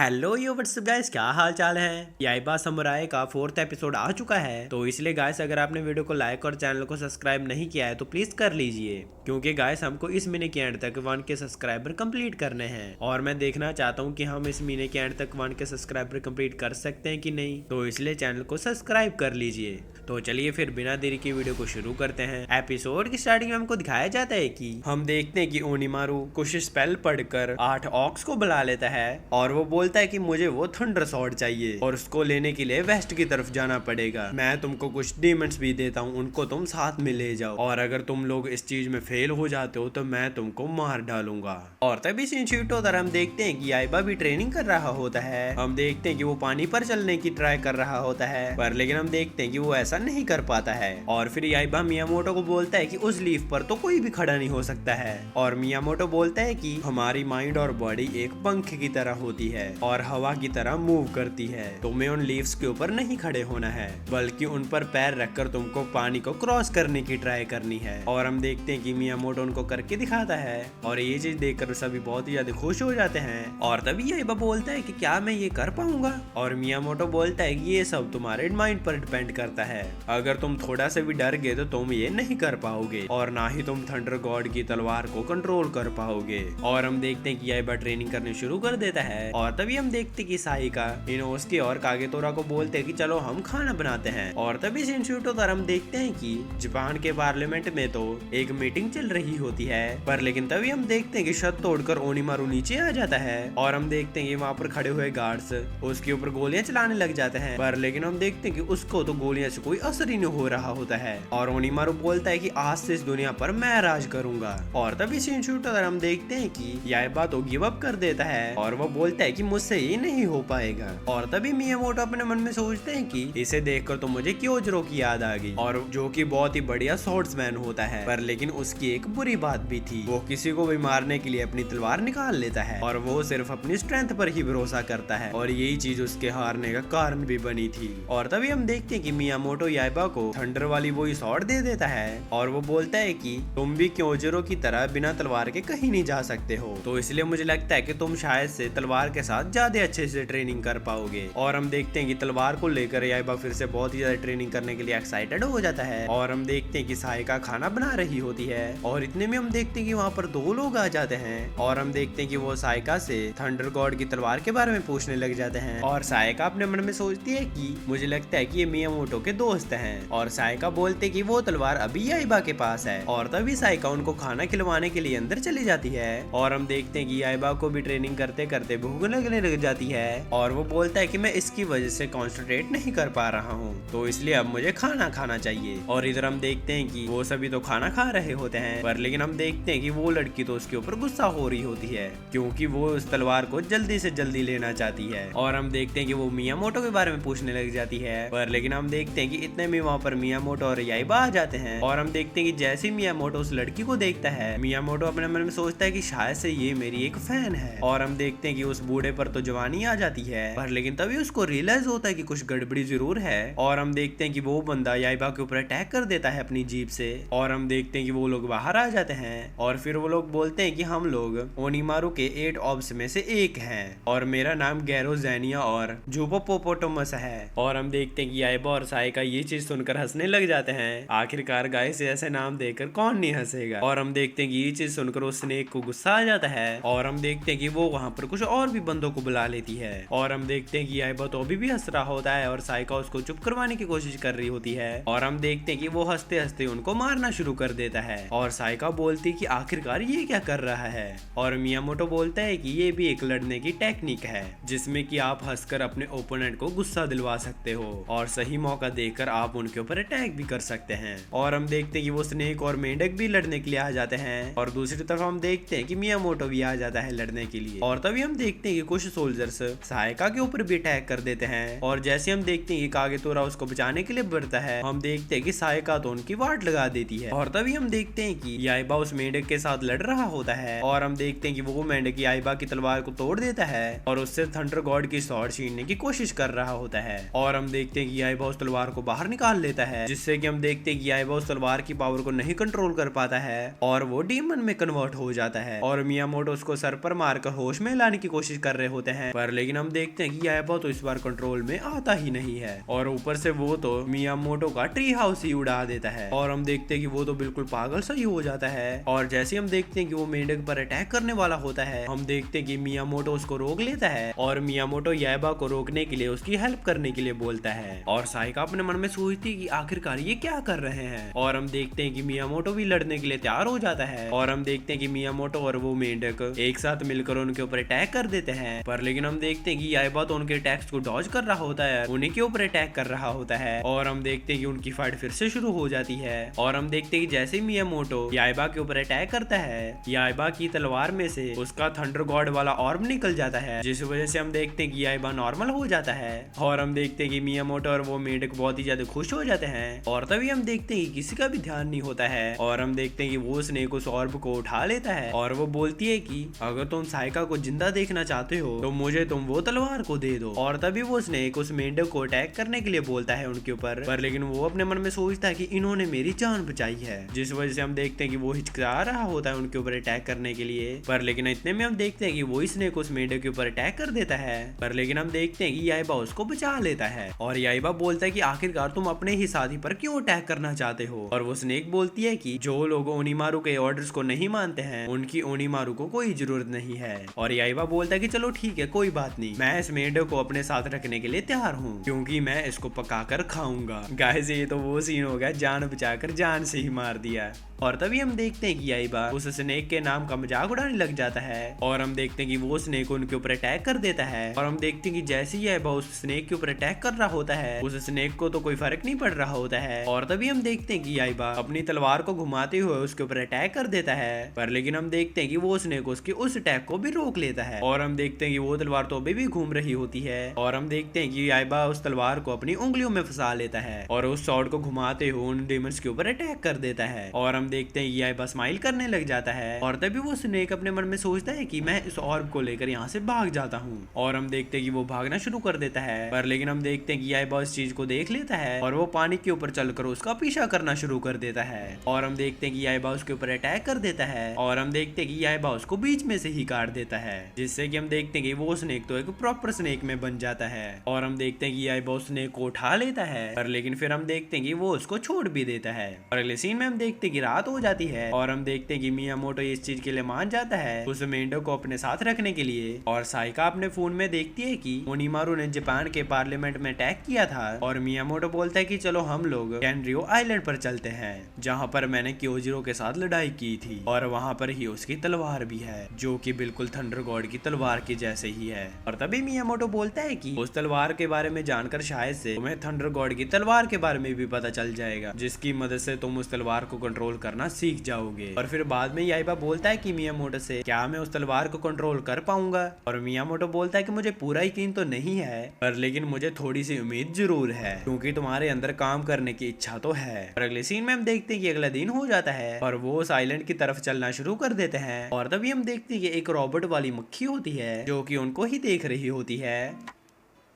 Hello यो WhatsApp guys, क्या हाल चाल है। याइबा समुराई का 4th एपिसोड आ चुका है। तो इसलिए गाइस अगर आपने वीडियो को लाइक और चैनल को सब्सक्राइब नहीं किया है तो प्लीज कर लीजिए, क्योंकि गाइस हमको इस महीने के एंड तक 1 के सब्सक्राइबर कंप्लीट करने हैं और मैं देखना चाहता हूँ कि हम इस महीने के एंड तक 1 के सब्सक्राइबर कंप्लीट कर सकते हैं कि नहीं। तो इसलिए चैनल को सब्सक्राइब कर लीजिए। तो चलिए फिर बिना देरी की वीडियो को शुरू करते हैं। एपिसोड की स्टार्टिंग में हमको दिखाया जाता है कि हम देखते हैं कि ओनिमारू कुछ स्पेल पढ़कर 8 ऑक्स को बुला लेता है और वो बोलता है कि मुझे वो थंडर सॉर्ड चाहिए और उसको लेने के लिए वेस्ट की तरफ जाना पड़ेगा। मैं तुमको कुछ डीमंड्स भी देता हूँ, उनको तुम साथ में ले जाओ और अगर तुम लोग इस चीज में फेल हो जाते हो तो मैं तुमको मार डालूंगा। और तभी सीन शूट होता है। हम देखते हैं कि याइबा भी ट्रेनिंग कर रहा होता है। हम देखते हैं कि वो पानी पर चलने की ट्राई कर रहा होता है, पर लेकिन हम देखते हैं कि वो ऐसा नहीं कर पाता है। और फिर याइबा मियामोटो को बोलता है कि उस लीफ पर तो कोई भी खड़ा नहीं हो सकता है। और मियामोटो बोलता है कि हमारी माइंड और बॉडी एक पंख की तरह होती है और हवा की तरह मूव करती है। तुम्हें उन लीव्स के ऊपर नहीं खड़े होना है, बल्कि उन पर पैर रखकर तुमको पानी को क्रॉस करने की ट्राई करनी है। और हम देखते हैं कि मियामोटो उनको करके दिखाता है और ये चीज देखकर सभी बहुत ही ज्यादा खुश हो जाते हैं। और तभी याइबा बोलता है कि क्या मैं ये कर पाऊंगा। और मियामोटो बोलता है कि ये सब तुम्हारे माइंड पर डिपेंड करता है, अगर तुम थोड़ा सा भी डर गए तो तुम ये नहीं कर पाओगे और ना ही तुम थंडर गॉड की तलवार को कंट्रोल कर पाओगे। और हम देखते हैं कि याइबा ट्रेनिंग करने शुरू कर देता है। और तभी हम देखते हैं कि साहिका इनोसुके और कागेतोरा को बोलते हैं कि चलो हम खाना बनाते हैं। और तभी शिनशूटो तर हम देखते हैं कि जापान के पार्लियामेंट में तो एक मीटिंग चल रही होती है, पर लेकिन तभी हम देखते हैं कि छत तोड़कर ओनिमारू नीचे आ जाता है। और हम देखते हैं कि वहाँ पर खड़े हुए गार्ड्स उसके ऊपर गोलियां चलाने लग जाते हैं, पर लेकिन हम देखते हैं कि उसको तो गोलियां से कोई असर ही नहीं हो रहा होता है। और ओनिमारू बोलता है कि आज से इस दुनिया पर मैं राज करूंगा। और तभी शिनशूटो तर हम देखते हैं कि याइबा तो गिव अप कर देता है और वो बोलता है कि मुझसे ये नहीं हो पाएगा। और तभी मियामोटो अपने मन में सोचते हैं कि इसे देखकर तो मुझे क्योजरो की याद आ गई, और जो कि बहुत ही बढ़िया स्वॉर्ड्समैन होता है, पर लेकिन उसकी एक बुरी बात भी थी। वो किसी को भी मारने के लिए अपनी तलवार निकाल लेता है और वो सिर्फ अपनी स्ट्रेंथ पर ही भरोसा करता है, और यही चीज उसके हारने का कारण भी बनी थी। और तभी हम देखते हैं कि मियामोटो याइबा को थंडर वाली वही स्वॉर्ड दे देता है और वो बोलता है कि तुम भी क्योजरो की तरह बिना तलवार के कहीं नहीं जा सकते हो, तो इसलिए मुझे लगता है कि तुम शायद से तलवार के साथ ज्यादा अच्छे से ट्रेनिंग कर पाओगे। और हम देखते हैं कि तलवार को लेकर याइबा फिर से बहुत ही ज्यादा ट्रेनिंग करने के लिए एक्साइटेड हो जाता है। और हम देखते हैं कि साहिका खाना बना रही होती है और इतने में हम देखते हैं कि वहाँ पर 2 लोग आ जाते हैं और हम देखते हैं कि वो साहिका से थंडर गॉड की तलवार के बारे में पूछने लग जाते हैं। और साहिका अपने मन में सोचती है कि मुझे लगता है कि ये मियामोटो के दोस्त हैं। और साहिका बोलते कि वो तलवार अभी याइबा के पास है। और तभी साहिका उनको खाना खिलवाने के लिए अंदर चली जाती है। और हम देखते हैं कि याइबा को भी ट्रेनिंग करते करते भूख लगने लग जाती है और वो बोलता है कि मैं इसकी वजह से कॉन्सेंट्रेट नहीं कर पा रहा हूँ, तो इसलिए अब मुझे खाना खाना चाहिए। और इधर हम देखते हैं कि वो सभी तो खाना खा रहे होते हैं, पर लेकिन हम देखते हैं कि वो लड़की तो उसके ऊपर गुस्सा हो रही होती है, क्योंकि वो उस तलवार को जल्दी से जल्दी लेना चाहती है। और हम देखते हैं कि वो मियामोटो के बारे में पूछने लग जाती है, पर लेकिन हम देखते हैं कि इतने में वहाँ पर मियामोटो और याइबा आ जाते हैं। और हम देखते हैं कि जैसे मियामोटो उस लड़की को देखता है, मियामोटो अपने मन में सोचता है कि शायद से ये मेरी एक फैन है। और हम देखते हैं कि उस बूढ़े पर तो जवानी आ जाती है, पर लेकिन तभी उसको रियलाइज होता है कि कुछ गड़बड़ी जरूर है। और हम देखते हैं कि वो बंदा याइबा के ऊपर अटैक कर देता है अपनी जीप से। और हम देखते हैं कि वो लोग बाहर आ जाते हैं और फिर वो लोग बोलते हैं कि हम लोग ओनिमारू के 8 ऑब्स में से एक हैं और मेरा नाम गैरो ज़ेनिया और जुपोपोपोटोमस है। और हम देखते हैं कि याइबा और साहिका ये चीज सुनकर हंसने लग जाते हैं। आखिरकार गाइस ऐसे नाम देकर कौन नहीं हंसेगा। और हम देखते हैं कि ये चीज सुनकर उस स्नेक को गुस्सा आ जाता है और हम देखते हैं कि वो वहाँ पर कुछ और भी बंदों को बुला लेती है। और हम देखते हैं कि याइबा तो अभी भी हंस रहा होता है और साहिका उसको चुप करवाने की कोशिश कर रही होती है। और हम देखते हैं कि वो हंसते हंसते उनको मारना शुरू कर देता है और साहिका बोलती है कि आखिरकार ये क्या कर रहा है। और मियामोटो बोलता है कि ये भी एक लड़ने की टेक्निक है, जिसमें कि आप हंसकर अपने ओपोनेंट को गुस्सा दिलवा सकते हो और सही मौका देकर आप उनके ऊपर अटैक भी कर सकते हैं। और हम देखते हैं कि वो स्नेक और मेंढक भी लड़ने के लिए आ जाते हैं और दूसरी तरफ हम देखते हैं कि मियामोटो भी आ जाता है लड़ने के लिए। और तभी हम देखते हैं कि कुछ सोल्जर्स साहिका के ऊपर भी अटैक कर देते हैं और जैसे हम देखते हैं कि कागेतोरा उसको बचाने के लिए बढ़ता है, हम देखते हैं कि साहिका तो उनकी वाट लगा देती है। और तभी हम देखते हैं कि याइबा उस मेंढक के साथ लड़ रहा होता है और हम देखते हैं कि वो मेंढक याइबा की तलवार को तोड़ देता है और उससे थंडर गॉड की स्वॉर्ड छीनने की कोशिश कर रहा होता है। और हम देखते हैं कि याइबा उस तलवार को बाहर निकाल लेता है, जिससे कि हम देखते हैं कि याइबा उस तलवार की पावर को नहीं कंट्रोल कर पाता है और वो डीमन में कन्वर्ट हो जाता है। और मियामोटो उसको सर पर मारकर होश में लाने की कोशिश कर रहे होते हैं, पर लेकिन हम देखते हैं कि याइबा तो इस बार कंट्रोल में आता ही नहीं है और ऊपर से वो तो मियामोटो का ट्री हाउस ही उड़ा देता है और हम देखते हैं कि वो तो बिल्कुल पागल सा ही हो जाता है। और जैसे हम देखते हैं कि वो मेंढक पर अटैक करने वाला होता है, हम देखते हैं कि मियामोटो उसको रोक लेता है और मियामोटो याइबा को रोकने के लिए उसकी हेल्प करने के लिए बोलता है। और साइका अपने मन में सोचती है कि आखिरकार ये क्या कर रहे हैं। और हम देखते हैं कि मियामोटो भी लड़ने के लिए तैयार हो जाता है और हम देखते हैं कि मियामोटो और वो मेंढक एक साथ मिलकर उनके ऊपर अटैक कर देते हैं। पर लेकिन हम देखते हैं कि याइबा तो उनके अटैक्स को डॉज कर रहा होता है, उन्हीं के ऊपर अटैक कर रहा होता है और हम देखते हैं कि उनकी फाइट फिर से शुरू हो जाती है। और हम देखते हैं कि जैसे ही मियामोटो याइबा के ऊपर अटैक करता है, याइबा की तलवार में से उसका थंडर गॉड वाला ऑर्ब निकल जाता है, जिस वजह से हम देखते हैं कि याइबा नॉर्मल हो जाता है। और हम देखते हैं कि मियामोटो और वो मेंढक बहुत ही ज्यादा खुश हो जाते हैं और तभी हम देखते हैं कि किसी का भी ध्यान नहीं होता है और हम देखते हैं कि वो स्नेक उस ऑर्ब को उठा लेता है और वो बोलती है कि अगर तुम साइका को जिंदा देखना चाहते हो तो मुझे तुम वो तलवार को दे दो। और तभी वो स्नेक उस मेंढक को अटैक करने के लिए बोलता है उनके ऊपर, पर लेकिन वो अपने मन में सोचता है कि इन्होंने मेरी जान बचाई है, जिस वजह से हम देखते हैं कि वो हिचकिचा रहा होता है उनके ऊपर अटैक करने के लिए। पर लेकिन इतने में हम देखते हैं कि वो स्नेक उस मेंढक के ऊपर अटैक कर देता है, पर लेकिन हम देखते हैं कि याइबा उसको बचा लेता है और याइबा बोलता है कि आखिरकार तुम अपने ही साथी पर क्यों अटैक करना चाहते हो। और वो स्नेक बोलती है कि जो लोग ओनीमारू के ऑर्डर्स को नहीं मानते हैं उनकी ओनीमारू को कोई जरूरत नहीं है। और याइबा बोलता है कि चलो ठीक है, कोई बात नहीं, मैं इस मेंढक को अपने साथ रखने के लिए तैयार हूँ क्योंकि मैं इसको पकाकर खाऊंगा। गाइस ये तो वो सीन हो गया, जान बचाकर जान से ही मार दिया। और तभी हम देखते हैं कि याइबा उस स्नेक के नाम का मजाक उड़ाने लग जाता है और हम देखते हैं कि वो स्नेक उनके ऊपर अटैक कर देता है। और हम देखते हैं कि जैसे ही याइबा उस स्नेक के ऊपर अटैक कर रहा होता है, उस स्नेक को तो कोई फर्क नहीं पड़ रहा होता है। और तभी हम देखते हैं कि याइबा अपनी तलवार को घुमाते हुए उसके ऊपर अटैक कर देता है, पर लेकिन हम देखते हैं कि वो स्नेक उसके उस अटैक को भी रोक लेता है। और हम देखते हैं कि वो तलवार तो अभी भी घूम रही होती है और हम देखते हैं कि याइबा उस तलवार को अपनी उंगलियों में फंसा लेता है और उस शॉट को घुमाते हुए उन डेमंस के ऊपर अटैक कर देता है। और हम देखते हैं कि याइबा स्माइल करने लग जाता है और तभी वो स्नेक अपने मन में सोचता है कि मैं इस ऑर्ब को लेकर यहाँ से भाग जाता हूँ। और हम देखते हैं कि वो भागना शुरू कर देता है, पर लेकिन हम देखते हैं कि याइबा इस चीज को देख लेता है और वो पानी के ऊपर चलकर उसका पीछा करना शुरू कर देता है। और हम देखते हैं कि याइबा उसके ऊपर अटैक कर देता है और हम देखते हैं कि याइबा उसको बीच में से ही काट देता है, जिससे कि हम देखते हैं कि वो स्नेक तो एक प्रॉपर स्नेक में बन जाता है। और हम देखते हैं कि याइबा उस स्नेक को उठा लेता है, पर लेकिन फिर हम देखते हैं कि वो उसको छोड़ भी देता है। और अगले सीन में हम देखते हैं कि रात हो जाती है और हम देखते हैं कि मियामोटो इस चीज के लिए मान जाता है उस मेंढक को अपने साथ रखने के लिए। और साइका अपने फोन में देखती है कि ओनीमारू ने जापान के पार्लियामेंट में अटैक किया था और मियामोटो बोलता है कि चलो हम लोग कैनरियो आइलैंड पर चलते हैं जहाँ पर मैंने क्योजिरो के साथ लड़ाई की थी और वहाँ पर ही उसकी तलवार भी है जो कि बिल्कुल थंडर गॉड की तलवार के जैसे ही है। और तभी मियामोटो बोलता है कि उस तलवार के बारे में जानकर शायद से तुम्हें थंडर गॉड की तलवार के बारे में भी पता चल जाएगा, जिसकी मदद से तुम उस तलवार को कंट्रोल करना सीख जाओगे। और फिर बाद में याइबा बोलता है कि मियामोटो से क्या मैं उस तलवार को कंट्रोल कर पाऊंगा। और मियामोटो बोलता है कि मुझे पूरा यकीन तो नहीं है, पर लेकिन मुझे थोड़ी सी उम्मीद जरूर है क्योंकि तुम्हारे अंदर काम करने की इच्छा तो है। और अगले सीन में हम देखते हैं कि अगला दिन हो जाता है और वो उस आइलैंड की तरफ चलना शुरू कर देते हैं। और तभी हम देखते हैं कि एक रॉबर्ट वाली मक्खी होती है जो कि उनको ही देख रही होती है।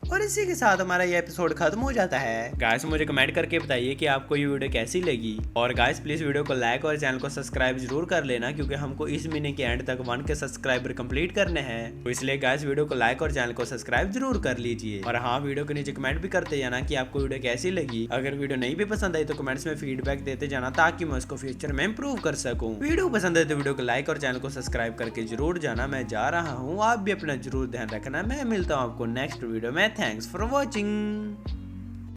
और इसी के साथ हमारा ये एपिसोड खत्म हो जाता है। गाइस मुझे कमेंट करके बताइए कि आपको ये वीडियो कैसी लगी और गाइस प्लीज वीडियो को लाइक और चैनल को सब्सक्राइब जरूर कर लेना क्योंकि हमको इस महीने के एंड तक 1 के सब्सक्राइबर कंप्लीट करने हैं, तो इसलिए गाइस वीडियो को लाइक और चैनल को सब्सक्राइब जरूर कर लीजिए। और हाँ, वीडियो के नीचे कमेंट भी करते जाना कि आपको वीडियो कैसी लगी। अगर वीडियो नहीं भी पसंद आई तो कमेंट्स में फीडबैक देते जाना ताकि मैं उसको फ्यूचर में इम्प्रूव कर सकूँ। वीडियो पसंद है तो वीडियो को लाइक और चैनल को सब्सक्राइब करके जरूर जाना। मैं जा रहा हूँ, आप भी अपना जरूर ध्यान रखना। मैं मिलता हूँ आपको नेक्स्ट वीडियो में। Thanks for watching.